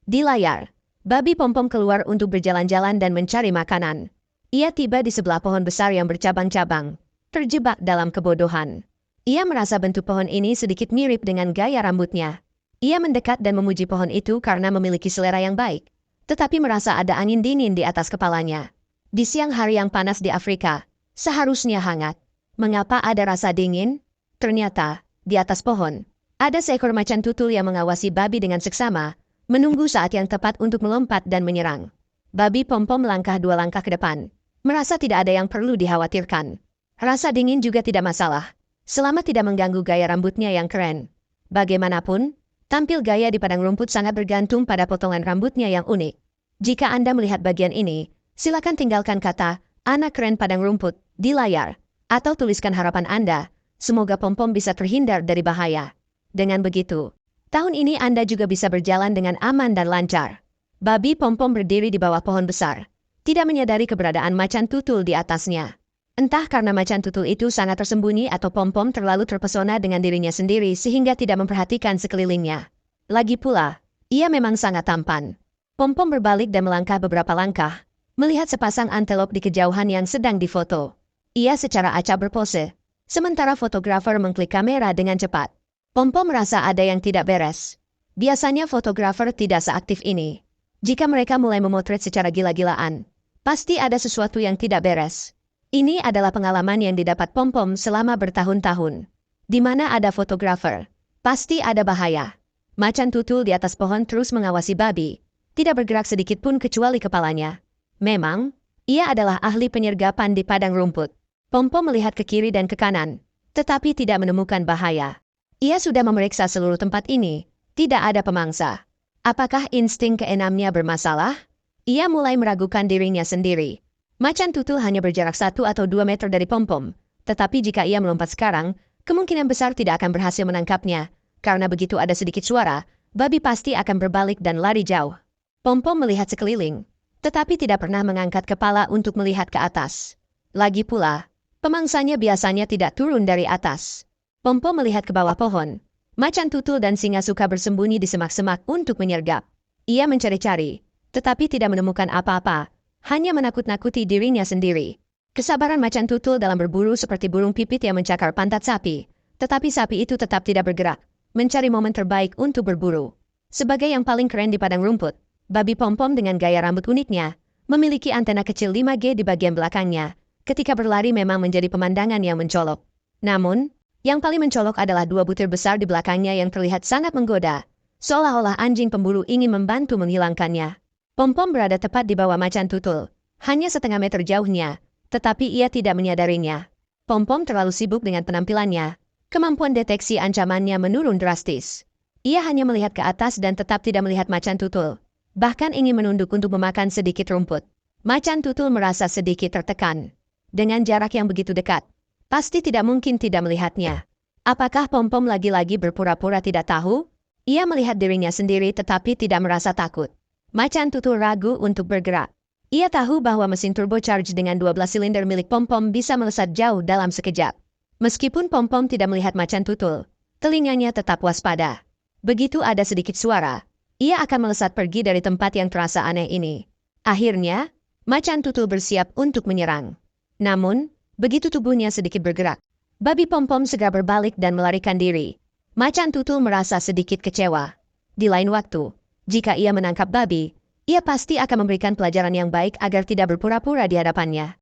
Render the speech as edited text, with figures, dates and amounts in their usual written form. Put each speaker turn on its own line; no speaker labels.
Di layar, babi Pompom keluar untuk berjalan-jalan dan mencari makanan. Ia tiba di sebelah pohon besar yang bercabang-cabang, terjebak dalam kebodohan. Ia merasa bentuk pohon ini sedikit mirip dengan gaya rambutnya. Ia mendekat dan memuji pohon itu karena memiliki selera yang baik, tetapi merasa ada angin dingin di atas kepalanya. Di siang hari yang panas di Afrika, seharusnya hangat. Mengapa ada rasa dingin? Ternyata, di atas pohon, ada seekor macan tutul yang mengawasi babi dengan seksama, menunggu saat yang tepat untuk melompat dan menyerang. Babi Pompom melangkah 2 langkah ke depan, merasa tidak ada yang perlu dikhawatirkan. Rasa dingin juga tidak masalah, selama tidak mengganggu gaya rambutnya yang keren. Bagaimanapun, tampil gaya di padang rumput sangat bergantung pada potongan rambutnya yang unik. Jika Anda melihat bagian ini, silakan tinggalkan kata, "anak keren padang rumput," di layar, atau tuliskan harapan Anda, semoga Pompom bisa terhindar dari bahaya. Dengan begitu, tahun ini Anda juga bisa berjalan dengan aman dan lancar. Babi Pompom berdiri di bawah pohon besar, tidak menyadari keberadaan macan tutul di atasnya. Entah karena macan tutul itu sangat tersembunyi atau Pompom terlalu terpesona dengan dirinya sendiri sehingga tidak memperhatikan sekelilingnya. Lagi pula, ia memang sangat tampan. Pompom berbalik dan melangkah beberapa langkah, melihat sepasang antelop di kejauhan yang sedang difoto. Ia secara acak berpose, sementara fotografer mengklik kamera dengan cepat. Pompom merasa ada yang tidak beres. Biasanya fotografer tidak seaktif ini. Jika mereka mulai memotret secara gila-gilaan, pasti ada sesuatu yang tidak beres. Ini adalah pengalaman yang didapat Pompom selama bertahun-tahun. Di mana ada fotografer, pasti ada bahaya. Macan tutul di atas pohon terus mengawasi babi, tidak bergerak sedikit pun kecuali kepalanya. Memang, ia adalah ahli penyergapan di padang rumput. Pompom melihat ke kiri dan ke kanan, tetapi tidak menemukan bahaya. Ia sudah memeriksa seluruh tempat ini, tidak ada pemangsa. Apakah insting keenamnya bermasalah? Ia mulai meragukan dirinya sendiri. Macan tutul hanya berjarak 1 atau 2 meter dari Pompom, tetapi jika ia melompat sekarang, kemungkinan besar tidak akan berhasil menangkapnya, karena begitu ada sedikit suara, babi pasti akan berbalik dan lari jauh. Pompom melihat sekeliling, tetapi tidak pernah mengangkat kepala untuk melihat ke atas. Lagi pula, pemangsanya biasanya tidak turun dari atas. Pompom melihat ke bawah pohon. Macan tutul dan singa suka bersembunyi di semak-semak untuk menyergap. Ia mencari-cari, tetapi tidak menemukan apa-apa, hanya menakut-nakuti dirinya sendiri. Kesabaran macan tutul dalam berburu seperti burung pipit yang mencakar pantat sapi, tetapi sapi itu tetap tidak bergerak, mencari momen terbaik untuk berburu. Sebagai yang paling keren di padang rumput, babi Pompom dengan gaya rambut uniknya, memiliki antena kecil 5G di bagian belakangnya. Ketika berlari memang menjadi pemandangan yang mencolok. Namun, yang paling mencolok adalah 2 butir besar di belakangnya yang terlihat sangat menggoda, seolah-olah anjing pemburu ingin membantu menghilangkannya. Pompom berada tepat di bawah macan tutul, hanya setengah meter jauhnya, tetapi ia tidak menyadarinya. Pompom terlalu sibuk dengan penampilannya, kemampuan deteksi ancamannya menurun drastis. Ia hanya melihat ke atas dan tetap tidak melihat macan tutul, bahkan ingin menunduk untuk memakan sedikit rumput. Macan tutul merasa sedikit tertekan. Dengan jarak yang begitu dekat, pasti tidak mungkin tidak melihatnya. Apakah Pompom lagi-lagi berpura-pura tidak tahu? Ia melihat dirinya sendiri tetapi tidak merasa takut. Macan tutul ragu untuk bergerak. Ia tahu bahwa mesin turbocharge dengan 12 silinder milik Pompom bisa melesat jauh dalam sekejap. Meskipun Pompom tidak melihat macan tutul, telinganya tetap waspada. Begitu ada sedikit suara, ia akan melesat pergi dari tempat yang terasa aneh ini. Akhirnya, macan tutul bersiap untuk menyerang. Namun, begitu tubuhnya sedikit bergerak, babi Pompom segera berbalik dan melarikan diri. Macan tutul merasa sedikit kecewa. Di lain waktu, jika ia menangkap babi, ia pasti akan memberikan pelajaran yang baik agar tidak berpura-pura di hadapannya.